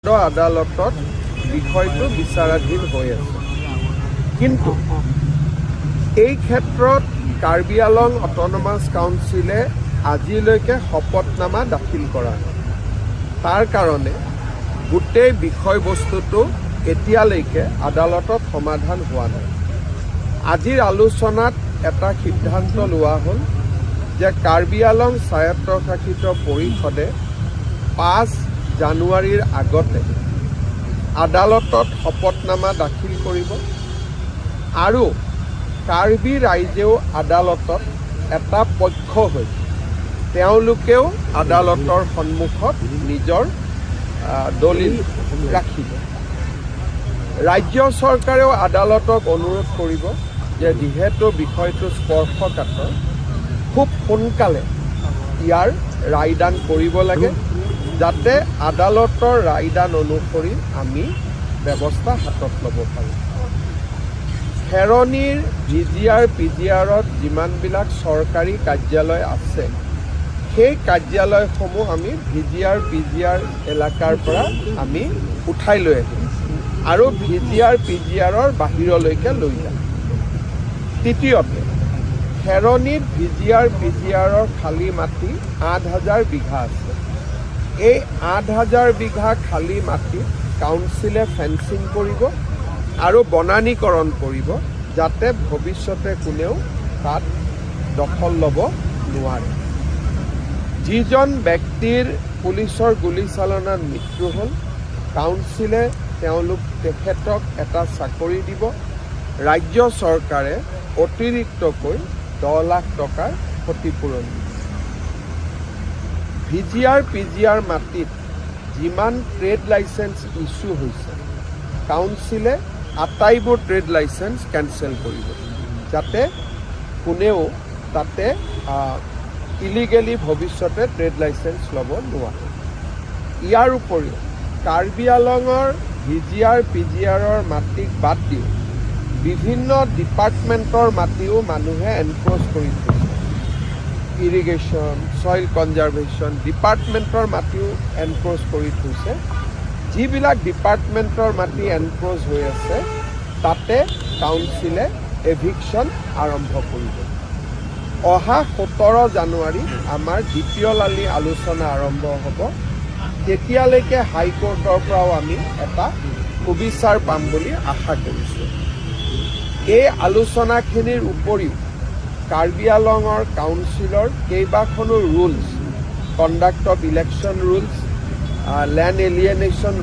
আদালতত বিষয়টো বিচাৰাধীন হৈ আছে। কিন্তু এই ক্ষেত্ৰত কাৰ্বি আংলং অট'নমাছ কাউন্সিলে আজিলৈকে শপতনামা দাখিল কৰা নাই। তাৰ কাৰণে গোটেই বিষয়বস্তুটো এতিয়ালৈকে আদালতত সমাধান হোৱা নাই। আজিৰ আলোচনাত এটা সিদ্ধান্ত লোৱা হ'ল যে কাৰ্বি আংলং স্বায়ত্তশাসিত পৰিষদে 5 জানুৱাৰীৰ আগতে আদালতত শপতনামা দাখিল কৰিব আৰু কাৰ্বি ৰাইজেও আদালতত এটা পক্ষ হৈ তেওঁলোকেও আদালতৰ সন্মুখত নিজৰ দলিল ৰাখিব। ৰাজ্য চৰকাৰেও আদালতক অনুৰোধ কৰিব যে যিহেতু বিষয়টো স্পৰ্শকাতৰ খুব সোনকালে ইয়াৰ ৰায়দান কৰিব লাগে, যাতে আদালতৰ ৰায়দান অনুসৰি আমি ব্যৱস্থা হাতত ল'ব পাৰোঁ। খেৰণীৰ VGR PGRত যিমানবিলাক চৰকাৰী কাৰ্যালয় আছে, সেই কাৰ্যালয়সমূহ আমি VGR PGR এলেকাৰ পৰা আমি উঠাই লৈ আহিম আৰু VGR PGRৰ বাহিৰলৈকে লৈ যাম। তৃতীয়তে, খেৰণীত VGR PGRৰ খালী মাটি 8,000 বিঘা আছে। এই 8,000 বিঘা খালী মাটি কাউন্সিলে ফেন্সিং কৰিব আৰু বনানীকৰণ কৰিব, যাতে ভৱিষ্যতে কোনেও তাত দখল ল'ব নোৱাৰে। যিজন ব্যক্তিৰ পুলিচৰ গুলীচালনাত মৃত্যু হ'ল, কাউন্সিলে তেখেতক এটা চাকৰি দিব। ৰাজ্য চৰকাৰে অতিৰিক্তকৈ 10 লাখ টকাৰ ক্ষতিপূৰণ দিব। VGR PGR মাটিত যিমান ট্ৰেড লাইচেন্স ইছ্যু হৈছে, কাউন্সিলে আটাইবোৰ ট্ৰেড লাইচেন্স কেনচেল কৰিব, যাতে কোনেও তাতে ইলিগেলি ভৱিষ্যতে ট্ৰেড লাইচেন্স ল'ব নোৱাৰে। ইয়াৰ উপৰিও কাৰ্বি আংলঙৰ VGR PGRৰ মাটিক বাদ দি বিভিন্ন ডিপাৰ্টমেণ্টৰ মাটিও মানুহে এনক্ৰ'চ কৰি থৈছে। ইৰিগেশ্যন, ছইল কনজাৰ্ভেশ্যন ডিপাৰ্টমেণ্টৰ মাটিও এনক্ৰ'চ কৰি থৈছে। যিবিলাক ডিপাৰ্টমেণ্টৰ মাটি এনক্ৰ'চ হৈ আছে, তাতে কাউন্সিলে এভিকশ্যন আৰম্ভ কৰিব। অহা 17 জানুৱাৰী আমাৰ দ্বিতীয় লানি আলোচনা আৰম্ভ হ'ব। তেতিয়ালৈকে হাইকোৰ্টৰ পৰাও আমি এটা সুবিচাৰ পাম বুলি আশা কৰিছোঁ। এই আলোচনাখিনিৰ উপৰিও কাৰ্বি আংলঙৰ কাউন্সিলৰ কেইবাখনো rules, conduct of election rules, land এলিয়েনেশ্যন